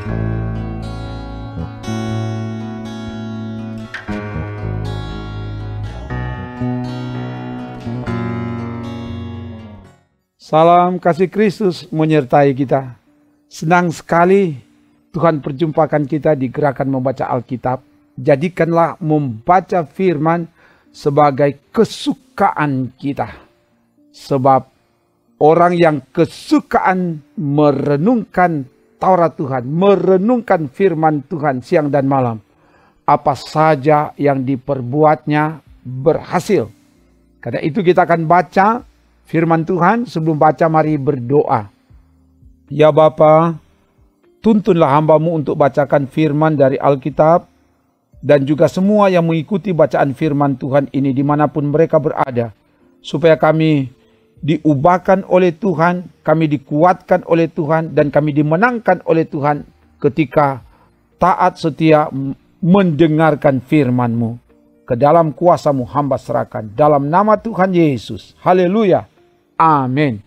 Salam kasih Kristus menyertai kita. Senang sekali Tuhan perjumpakan kita di gerakan membaca Alkitab. Jadikanlah membaca firman sebagai kesukaan kita. Sebab orang yang kesukaan merenungkan Taurat Tuhan, merenungkan firman Tuhan siang dan malam, apa saja yang diperbuatnya berhasil. Karena itu kita akan baca firman Tuhan. Sebelum baca mari berdoa. Ya Bapa, tuntunlah hamba-Mu untuk bacakan firman dari Alkitab, dan juga semua yang mengikuti bacaan firman Tuhan ini dimanapun mereka berada, supaya kami diubahkan oleh Tuhan, kami dikuatkan oleh Tuhan, dan kami dimenangkan oleh Tuhan ketika taat setia mendengarkan firman-Mu. Ke dalam kuasa-Mu hamba serahkan, dalam nama Tuhan Yesus. Haleluya. Amin.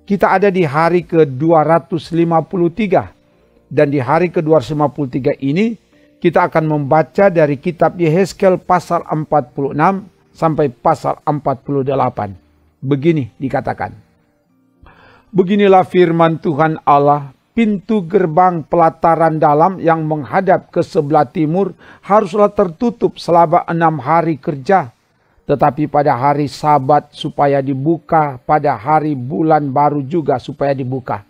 Kita ada di hari ke-253. Dan di hari ke-253 ini kita akan membaca dari kitab Yehezkel pasal 46 sampai pasal 48. Begini dikatakan. Beginilah firman Tuhan Allah, pintu gerbang pelataran dalam yang menghadap ke sebelah timur haruslah tertutup selama 6 hari kerja. Tetapi pada hari Sabat supaya dibuka, pada hari bulan baru juga supaya dibuka.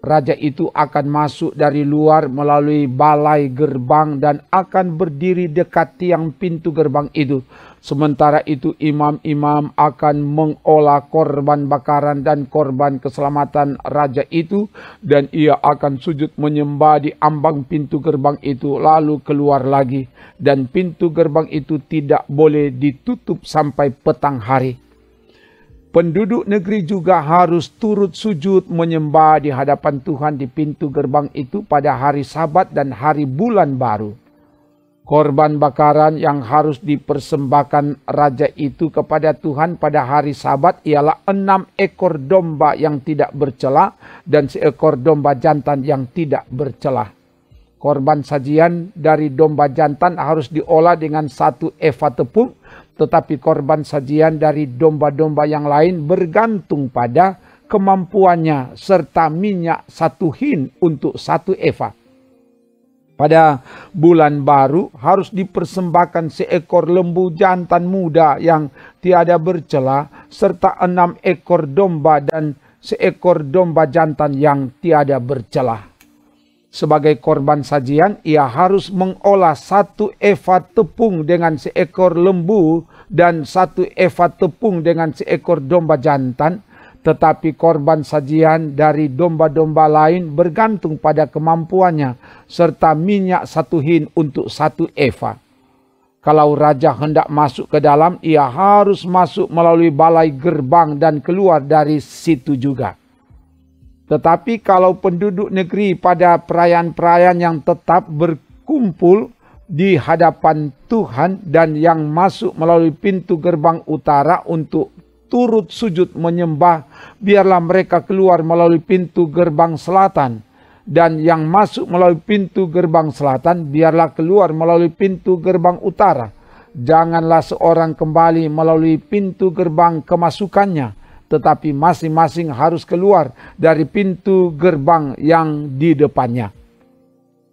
Raja itu akan masuk dari luar melalui balai gerbang dan akan berdiri dekat tiang pintu gerbang itu. Sementara itu imam-imam akan mengolah korban bakaran dan korban keselamatan raja itu, dan ia akan sujud menyembah di ambang pintu gerbang itu lalu keluar lagi, dan pintu gerbang itu tidak boleh ditutup sampai petang hari. Penduduk negeri juga harus turut sujud menyembah di hadapan Tuhan di pintu gerbang itu pada hari Sabat dan hari bulan baru. Korban bakaran yang harus dipersembahkan raja itu kepada Tuhan pada hari Sabat ialah 6 ekor domba yang tidak bercela dan seekor domba jantan yang tidak bercela. Korban sajian dari domba jantan harus diolah dengan 1 eva tepung, tetapi korban sajian dari domba-domba yang lain bergantung pada kemampuannya serta minyak 1 hin untuk 1 eva. Pada bulan baru harus dipersembahkan seekor lembu jantan muda yang tiada bercela serta 6 ekor domba dan seekor domba jantan yang tiada bercela. Sebagai korban sajian, ia harus mengolah 1 eva tepung dengan seekor lembu dan 1 eva tepung dengan seekor domba jantan. Tetapi korban sajian dari domba-domba lain bergantung pada kemampuannya, serta minyak 1 hin untuk 1 eva. Kalau raja hendak masuk ke dalam, ia harus masuk melalui balai gerbang dan keluar dari situ juga. Tetapi kalau penduduk negeri pada perayaan-perayaan yang tetap berkumpul di hadapan Tuhan dan yang masuk melalui pintu gerbang utara untuk turut sujud menyembah, biarlah mereka keluar melalui pintu gerbang selatan. Dan yang masuk melalui pintu gerbang selatan, biarlah keluar melalui pintu gerbang utara. Janganlah seorang kembali melalui pintu gerbang kemasukannya, tetapi masing-masing harus keluar dari pintu gerbang yang di depannya.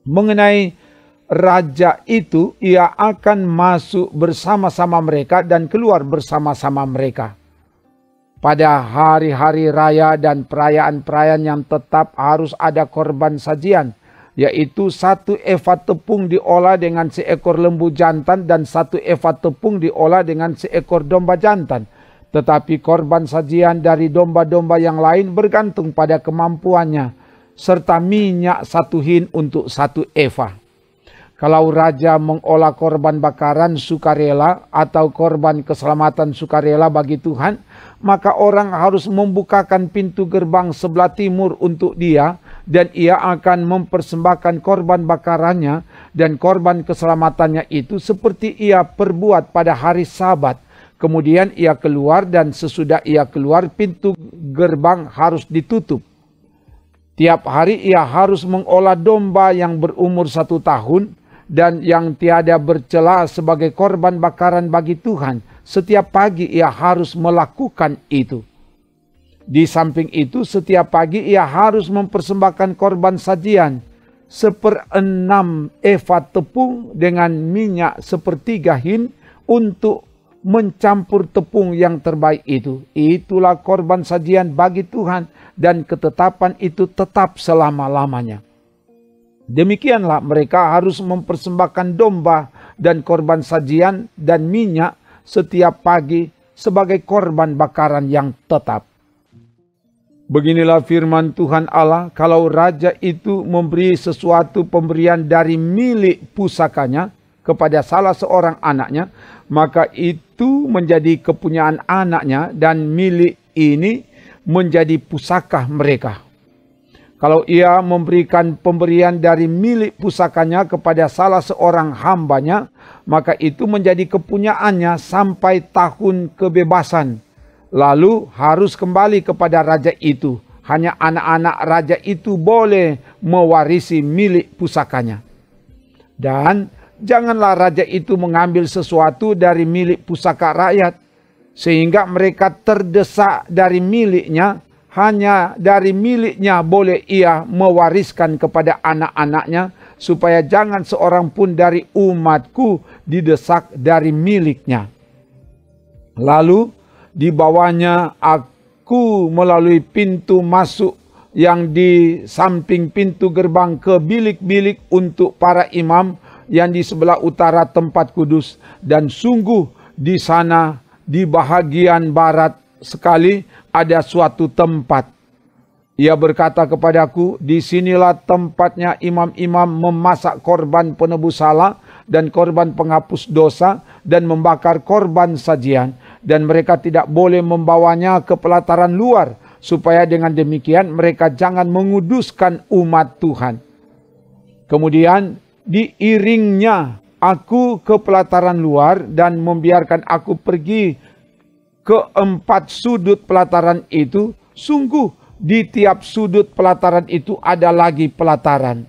Mengenai raja itu, ia akan masuk bersama-sama mereka dan keluar bersama-sama mereka. Pada hari-hari raya dan perayaan-perayaan yang tetap harus ada korban sajian, yaitu 1 eva tepung diolah dengan seekor lembu jantan dan 1 eva tepung diolah dengan seekor domba jantan. Tetapi korban sajian dari domba-domba yang lain bergantung pada kemampuannya, serta minyak 1 hin untuk 1 eva. Kalau raja mengolah korban bakaran sukarela atau korban keselamatan sukarela bagi Tuhan, maka orang harus membukakan pintu gerbang sebelah timur untuk dia, dan ia akan mempersembahkan korban bakarannya dan korban keselamatannya itu seperti ia perbuat pada hari Sabat. Kemudian ia keluar, dan sesudah ia keluar pintu gerbang harus ditutup. Tiap hari ia harus mengolah domba yang berumur 1 tahun dan yang tiada bercela sebagai korban bakaran bagi Tuhan. Setiap pagi ia harus melakukan itu. Di samping itu setiap pagi ia harus mempersembahkan korban sajian 1/6 eva tepung dengan minyak 1/3 hin untuk mencampur tepung yang terbaik itu. Itulah korban sajian bagi Tuhan dan ketetapan itu tetap selama-lamanya. Demikianlah mereka harus mempersembahkan domba dan korban sajian dan minyak setiap pagi sebagai korban bakaran yang tetap. Beginilah firman Tuhan Allah, kalau raja itu memberi sesuatu pemberian dari milik pusakanya kepada salah seorang anaknya, maka itu menjadi kepunyaan anaknya dan milik ini menjadi pusaka mereka. Kalau ia memberikan pemberian dari milik pusakanya kepada salah seorang hambanya, maka itu menjadi kepunyaannya sampai tahun kebebasan. Lalu harus kembali kepada raja itu. Hanya anak-anak raja itu boleh mewarisi milik pusakanya. Dan janganlah raja itu mengambil sesuatu dari milik pusaka rakyat, sehingga mereka terdesak dari miliknya. Hanya dari miliknya boleh ia mewariskan kepada anak-anaknya, supaya jangan seorang pun dari umatku didesak dari miliknya. Lalu dibawanya aku melalui pintu masuk yang di samping pintu gerbang ke bilik-bilik untuk para imam yang di sebelah utara tempat kudus. Dan sungguh di sana di bahagian barat sekali ada suatu tempat. Ia berkata kepadaku, disinilah tempatnya imam-imam memasak korban penebus salah dan korban penghapus dosa dan membakar korban sajian. Dan mereka tidak boleh membawanya ke pelataran luar, supaya dengan demikian mereka jangan menguduskan umat Tuhan. Kemudian diiringnya aku ke pelataran luar dan membiarkan aku pergi ke 4 sudut pelataran itu. Sungguh di tiap sudut pelataran itu ada lagi pelataran.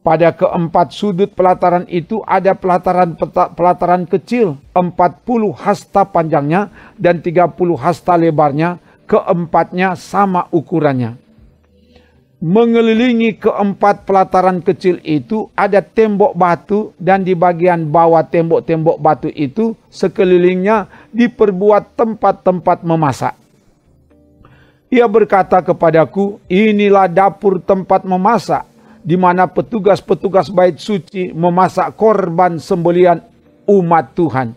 Pada keempat sudut pelataran itu ada pelataran kecil, 40 hasta panjangnya dan 30 hasta lebarnya, keempatnya sama ukurannya. Mengelilingi keempat pelataran kecil itu ada tembok batu, dan di bagian bawah tembok-tembok batu itu sekelilingnya diperbuat tempat-tempat memasak. Ia berkata kepadaku, inilah dapur tempat memasak, di mana petugas-petugas bait suci memasak korban sembelian umat Tuhan.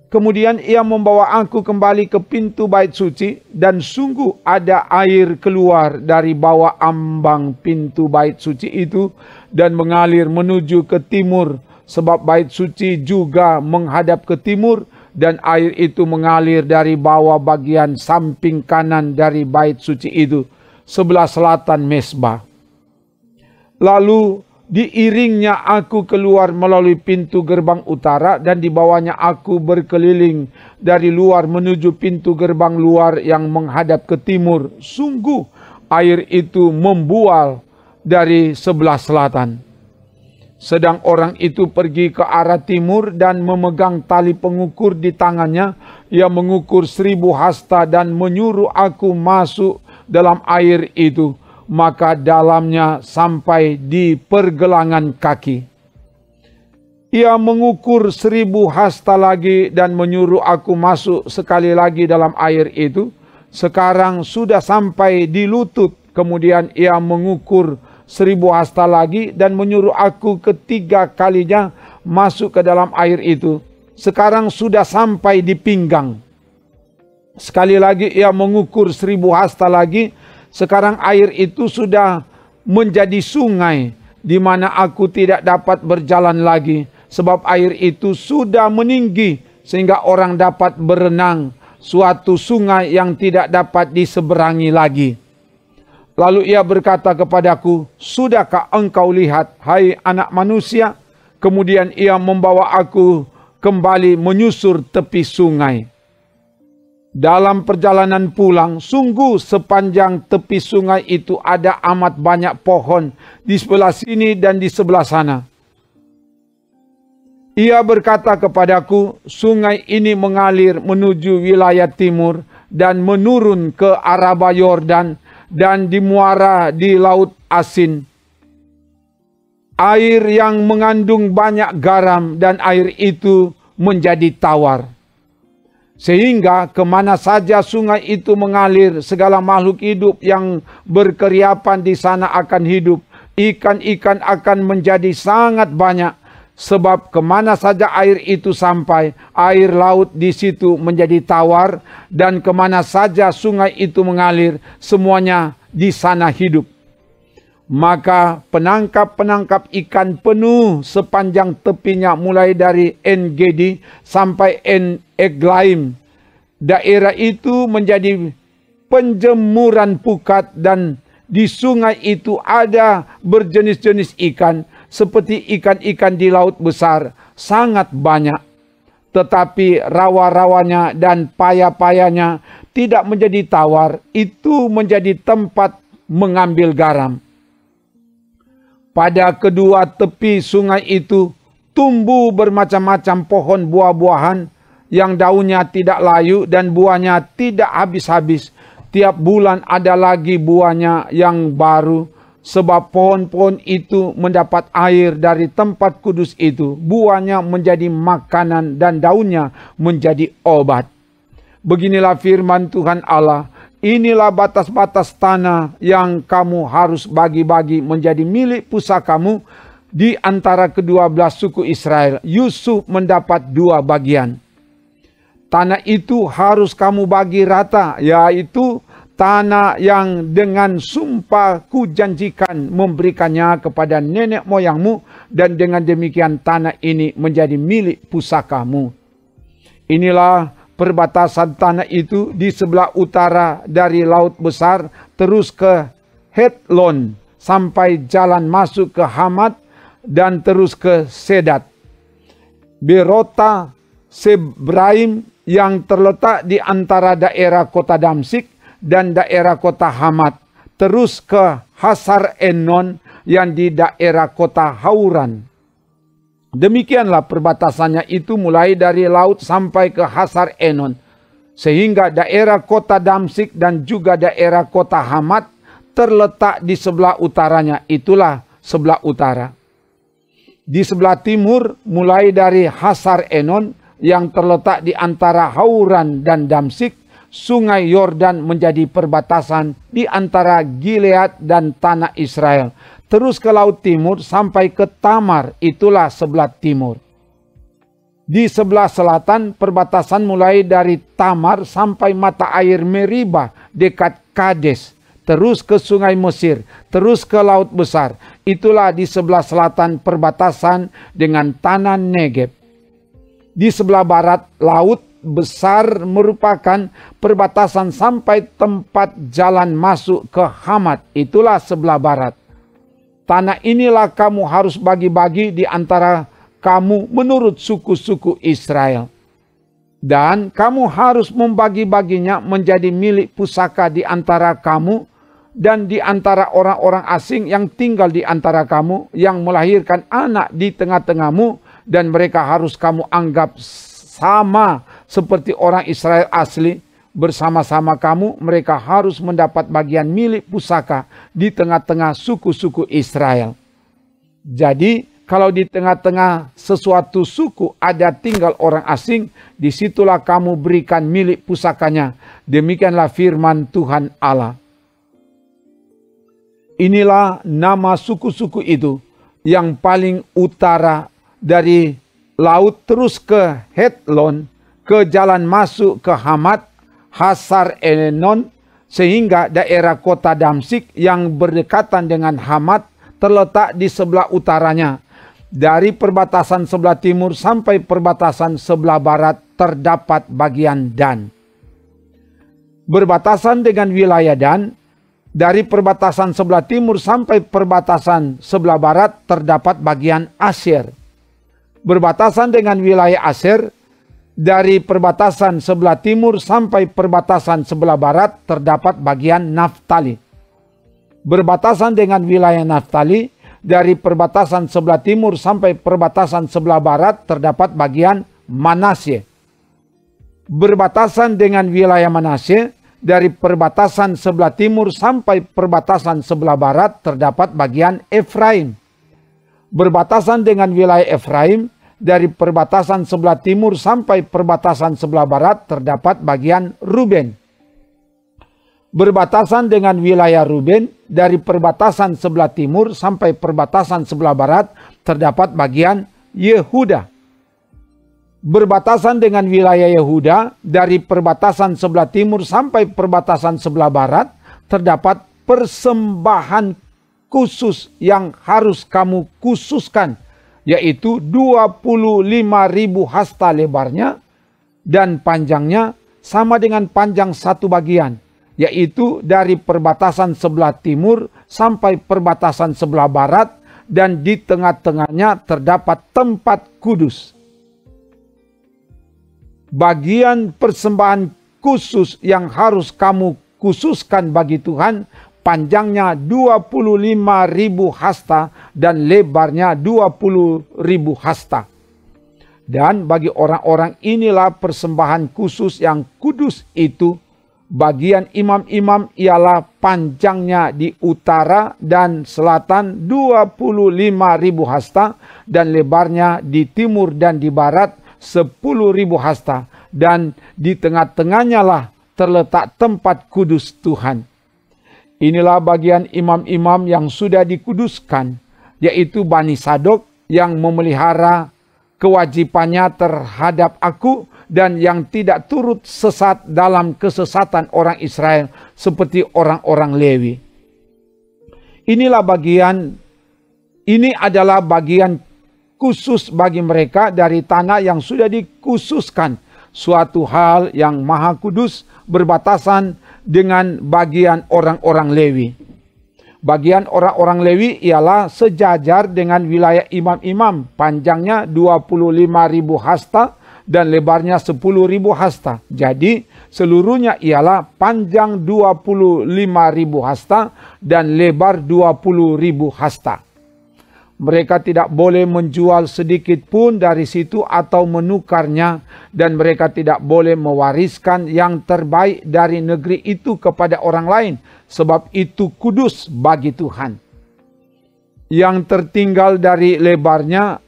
Kemudian ia membawa aku kembali ke pintu bait suci, dan sungguh ada air keluar dari bawah ambang pintu bait suci itu dan mengalir menuju ke timur, sebab bait suci juga menghadap ke timur, dan air itu mengalir dari bawah bagian samping kanan dari bait suci itu, sebelah selatan mezbah. Lalu diiringnya aku keluar melalui pintu gerbang utara, dan dibawanya aku berkeliling dari luar menuju pintu gerbang luar yang menghadap ke timur. Sungguh air itu membual dari sebelah selatan. Sedang orang itu pergi ke arah timur dan memegang tali pengukur di tangannya. Ia mengukur 1000 hasta dan menyuruh aku masuk dalam air itu. Maka dalamnya sampai di pergelangan kaki. Ia mengukur 1000 hasta lagi dan menyuruh aku masuk sekali lagi dalam air itu. Sekarang sudah sampai di lutut. Kemudian ia mengukur 1000 hasta lagi dan menyuruh aku ketiga kalinya masuk ke dalam air itu. Sekarang sudah sampai di pinggang. Sekali lagi ia mengukur 1000 hasta lagi. Sekarang air itu sudah menjadi sungai, di mana aku tidak dapat berjalan lagi, sebab air itu sudah meninggi sehingga orang dapat berenang, suatu sungai yang tidak dapat diseberangi lagi. Lalu ia berkata kepadaku, sudahkah engkau lihat, hai anak manusia? Kemudian ia membawa aku kembali menyusur tepi sungai. Dalam perjalanan pulang, sungguh sepanjang tepi sungai itu ada amat banyak pohon di sebelah sini dan di sebelah sana. Ia berkata kepadaku, sungai ini mengalir menuju wilayah timur dan menurun ke Araba Yordan dan di muara di Laut Asin. Air yang mengandung banyak garam dan air itu menjadi tawar. Sehingga kemana saja sungai itu mengalir, segala makhluk hidup yang berkeriapan di sana akan hidup. Ikan-ikan akan menjadi sangat banyak. Sebab kemana saja air itu sampai, air laut di situ menjadi tawar. Dan kemana saja sungai itu mengalir, semuanya di sana hidup. Maka penangkap-penangkap ikan penuh sepanjang tepinya mulai dari En-Gedi sampai En-Eglaim. Daerah itu menjadi penjemuran pukat dan di sungai itu ada berjenis-jenis ikan seperti ikan-ikan di laut besar, sangat banyak. Tetapi rawa-rawanya dan paya-payanya tidak menjadi tawar, itu menjadi tempat mengambil garam. Pada kedua tepi sungai itu tumbuh bermacam-macam pohon buah-buahan yang daunnya tidak layu dan buahnya tidak habis-habis. Tiap bulan ada lagi buahnya yang baru, sebab pohon-pohon itu mendapat air dari tempat kudus itu. Buahnya menjadi makanan dan daunnya menjadi obat. Beginilah firman Tuhan Allah. Inilah batas-batas tanah yang kamu harus bagi-bagi menjadi milik pusakamu di antara kedua belas suku Israel. Yusuf mendapat 2 bagian. Tanah itu harus kamu bagi rata, yaitu tanah yang dengan sumpah kujanjikan memberikannya kepada nenek moyangmu, dan dengan demikian tanah ini menjadi milik pusakamu. Inilah perbatasan tanah itu di sebelah utara dari Laut Besar terus ke Hetlon sampai jalan masuk ke Hamat dan terus ke Sedat. Berota Sebraim yang terletak di antara daerah kota Damsik dan daerah kota Hamat. Terus ke Hasar Enon yang di daerah kota Hauran. Demikianlah perbatasannya itu mulai dari laut sampai ke Hasar Enon. Sehingga daerah kota Damsik dan juga daerah kota Hamat terletak di sebelah utaranya. Itulah sebelah utara. Di sebelah timur mulai dari Hasar Enon yang terletak di antara Hauran dan Damsik. Sungai Yordan menjadi perbatasan di antara Gilead dan tanah Israel. Terus ke laut timur sampai ke Tamar, itulah sebelah timur. Di sebelah selatan perbatasan mulai dari Tamar sampai mata air Meriba dekat Kades. Terus ke sungai Mesir, terus ke laut besar. Itulah di sebelah selatan perbatasan dengan tanah Negeb. Di sebelah barat laut besar merupakan perbatasan sampai tempat jalan masuk ke Hamat. Itulah sebelah barat. Tanah inilah kamu harus bagi-bagi di antara kamu menurut suku-suku Israel. Dan kamu harus membagi-baginya menjadi milik pusaka di antara kamu dan di antara orang-orang asing yang tinggal di antara kamu, yang melahirkan anak di tengah-tengahmu, dan mereka harus kamu anggap sama seperti orang Israel asli. Bersama-sama kamu, mereka harus mendapat bagian milik pusaka di tengah-tengah suku-suku Israel. Jadi, kalau di tengah-tengah sesuatu suku ada tinggal orang asing, disitulah kamu berikan milik pusakanya. Demikianlah firman Tuhan Allah. Inilah nama suku-suku itu yang paling utara dari laut terus ke Hetlon, ke jalan masuk ke Hamat, Hasar Enon, sehingga daerah kota Damsik yang berdekatan dengan Hamat terletak di sebelah utaranya. Dari perbatasan sebelah timur sampai perbatasan sebelah barat terdapat bagian Dan. Berbatasan dengan wilayah Dan, dari perbatasan sebelah timur sampai perbatasan sebelah barat terdapat bagian Aser. Berbatasan dengan wilayah Aser, dari perbatasan sebelah timur sampai perbatasan sebelah barat terdapat bagian Naftali. Berbatasan dengan wilayah Naftali, dari perbatasan sebelah timur sampai perbatasan sebelah barat terdapat bagian Manasye. Berbatasan dengan wilayah Manasye, dari perbatasan sebelah timur sampai perbatasan sebelah barat terdapat bagian Efraim. Berbatasan dengan wilayah Efraim, dari perbatasan sebelah timur sampai perbatasan sebelah barat terdapat bagian Ruben. Berbatasan dengan wilayah Ruben, dari perbatasan sebelah timur sampai perbatasan sebelah barat terdapat bagian Yehuda. Berbatasan dengan wilayah Yehuda, dari perbatasan sebelah timur sampai perbatasan sebelah barat terdapat persembahan khusus yang harus kamu khususkan, yaitu 25.000 hasta lebarnya dan panjangnya sama dengan panjang satu bagian, yaitu dari perbatasan sebelah timur sampai perbatasan sebelah barat, dan di tengah-tengahnya terdapat tempat kudus. Bagian persembahan khusus yang harus kamu khususkan bagi Tuhan, panjangnya 25.000 hasta dan lebarnya 20.000 hasta. Dan bagi orang-orang inilah persembahan khusus yang kudus itu. Bagian imam-imam ialah panjangnya di utara dan selatan 25.000 hasta dan lebarnya di timur dan di barat 10.000 hasta. Dan di tengah-tengahnya lah terletak tempat kudus Tuhan. Inilah bagian imam-imam yang sudah dikuduskan, yaitu Bani Sadok yang memelihara kewajibannya terhadap aku dan yang tidak turut sesat dalam kesesatan orang Israel seperti orang-orang Lewi. Ini adalah bagian khusus bagi mereka dari tanah yang sudah dikhususkan, suatu hal yang maha kudus berbatasan dengan bagian orang-orang Lewi. Bagian orang-orang Lewi ialah sejajar dengan wilayah imam-imam, panjangnya 25.000 hasta dan lebarnya 10.000 hasta. Jadi seluruhnya ialah panjang 25.000 hasta dan lebar 20.000 hasta. Mereka tidak boleh menjual sedikit pun dari situ atau menukarnya, dan mereka tidak boleh mewariskan yang terbaik dari negeri itu kepada orang lain, sebab itu kudus bagi Tuhan. Yang tertinggal dari lebarnya,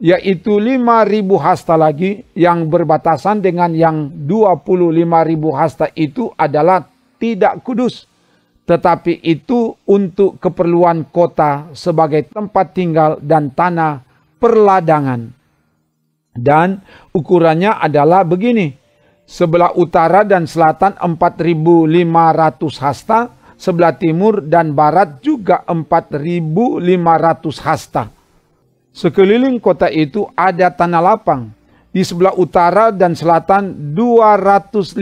yaitu 5.000 hasta lagi, yang berbatasan dengan yang 25.000 hasta itu adalah tidak kudus. Tetapi itu untuk keperluan kota sebagai tempat tinggal dan tanah perladangan. Dan ukurannya adalah begini. Sebelah utara dan selatan 4.500 hasta. Sebelah timur dan barat juga 4.500 hasta. Sekeliling kota itu ada tanah lapang. Di sebelah utara dan selatan 250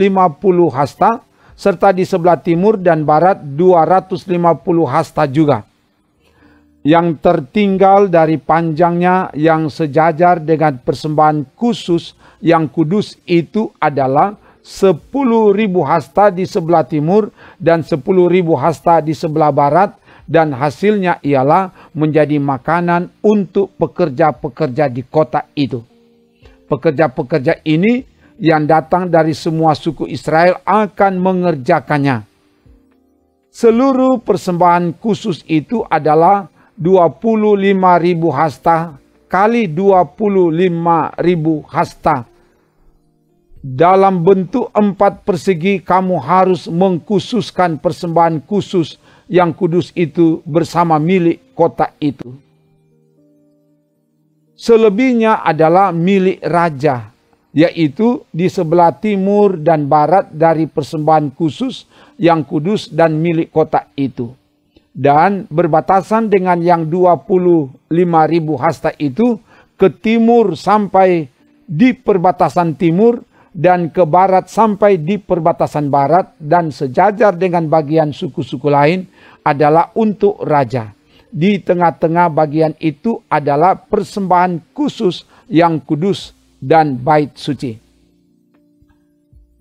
hasta. Serta di sebelah timur dan barat 250 hasta juga. Yang tertinggal dari panjangnya yang sejajar dengan persembahan khusus yang kudus itu adalah 10.000 hasta di sebelah timur dan 10.000 hasta di sebelah barat, dan hasilnya ialah menjadi makanan untuk pekerja-pekerja di kota itu. Pekerja-pekerja ini yang datang dari semua suku Israel akan mengerjakannya. Seluruh persembahan khusus itu adalah 25.000 hasta kali 25.000 hasta. Dalam bentuk 4 persegi kamu harus mengkhususkan persembahan khusus yang kudus itu bersama milik kota itu. Selebihnya adalah milik raja, yaitu di sebelah timur dan barat dari persembahan khusus yang kudus dan milik kota itu. Dan berbatasan dengan yang 25.000 hasta itu ke timur sampai di perbatasan timur dan ke barat sampai di perbatasan barat, dan sejajar dengan bagian suku-suku lain adalah untuk raja. Di tengah-tengah bagian itu adalah persembahan khusus yang kudus dan bait suci.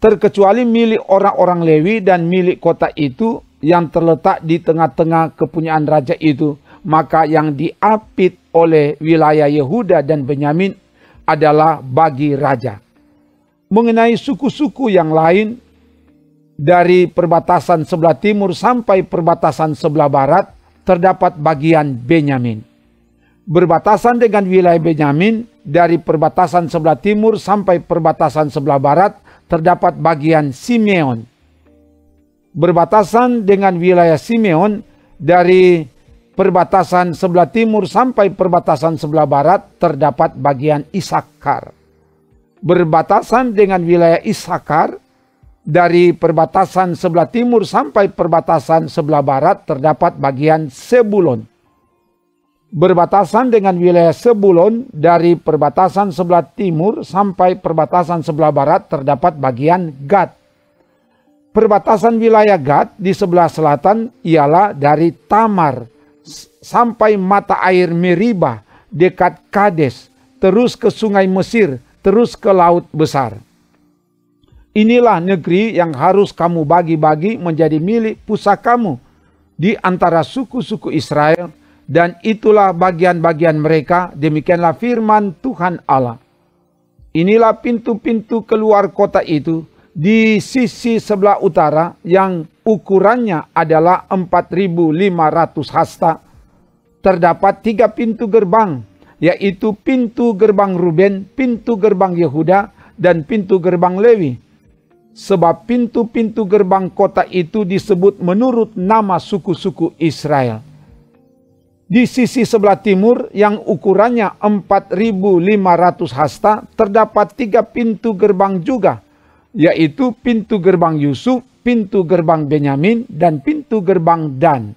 terkecuali milik orang-orang Lewi dan milik kota itu yang terletak di tengah-tengah kepunyaan raja itu. Maka yang diapit oleh wilayah Yehuda dan Benyamin adalah bagi raja. Mengenai suku-suku yang lain, dari perbatasan sebelah timur sampai perbatasan sebelah barat, terdapat bagian Benyamin. Berbatasan dengan wilayah Benyamin, dari perbatasan sebelah timur sampai perbatasan sebelah barat, terdapat bagian Simeon. Berbatasan dengan wilayah Simeon, dari perbatasan sebelah timur sampai perbatasan sebelah barat, terdapat bagian Isakar. Berbatasan dengan wilayah Isakar, dari perbatasan sebelah timur sampai perbatasan sebelah barat, terdapat bagian Sebulon. Berbatasan dengan wilayah Sebulon, dari perbatasan sebelah timur sampai perbatasan sebelah barat, terdapat bagian Gad. Perbatasan wilayah Gad di sebelah selatan ialah dari Tamar sampai mata air Meriba dekat Kades, terus ke sungai Mesir, terus ke laut besar. Inilah negeri yang harus kamu bagi-bagi menjadi milik pusakamu di antara suku-suku Israel, dan itulah bagian-bagian mereka. Demikianlah firman Tuhan Allah. Inilah pintu-pintu keluar kota itu di sisi sebelah utara, yang ukurannya adalah 4.500 hasta. Terdapat 3 pintu gerbang, yaitu pintu gerbang Ruben, pintu gerbang Yehuda, dan pintu gerbang Lewi. Sebab pintu-pintu gerbang kota itu disebut menurut nama suku-suku Israel. Di sisi sebelah timur yang ukurannya 4.500 hasta, terdapat 3 pintu gerbang juga, yaitu pintu gerbang Yusuf, pintu gerbang Benyamin, dan pintu gerbang Dan.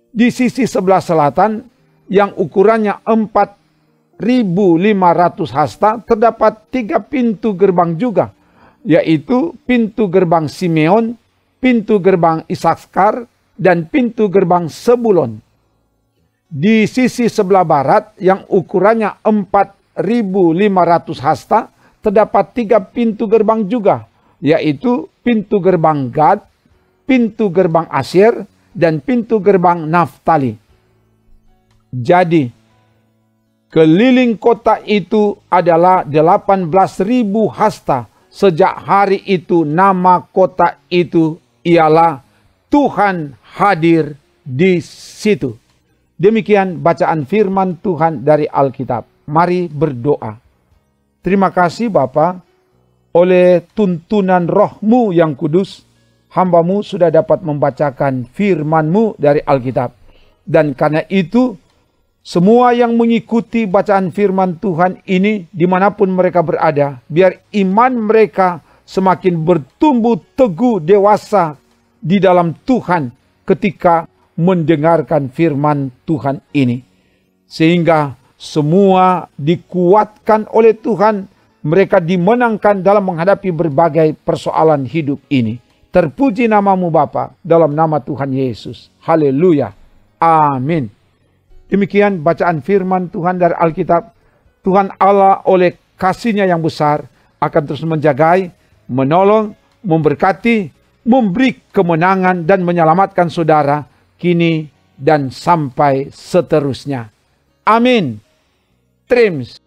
Di sisi sebelah selatan yang ukurannya 4.500 hasta, terdapat 3 pintu gerbang juga, yaitu pintu gerbang Simeon, pintu gerbang Isakar, dan pintu gerbang Sebulon. Di sisi sebelah barat yang ukurannya 4.500 hasta, terdapat 3 pintu gerbang juga, yaitu pintu gerbang Gad, pintu gerbang Asyir, dan pintu gerbang Naftali. Jadi, keliling kota itu adalah 18.000 hasta. Sejak hari itu nama kota itu ialah Tuhan hadir di situ. Demikian bacaan firman Tuhan dari Alkitab. Mari berdoa. Terima kasih Bapa, oleh tuntunan Roh-Mu yang kudus, hamba-Mu sudah dapat membacakan firman-Mu dari Alkitab. Dan karena itu, semua yang mengikuti bacaan firman Tuhan ini dimanapun mereka berada, biar iman mereka semakin bertumbuh teguh dewasa di dalam Tuhan ketika mendengarkan firman Tuhan ini. Sehingga semua dikuatkan oleh Tuhan, mereka dimenangkan dalam menghadapi berbagai persoalan hidup ini. Terpuji nama-Mu Bapa, dalam nama Tuhan Yesus. Haleluya. Amin. Demikian bacaan firman Tuhan dari Alkitab. Tuhan Allah oleh kasih-Nya yang besar akan terus menjagai, menolong, memberkati, memberi kemenangan dan menyelamatkan saudara kini dan sampai seterusnya. Amin. Trims.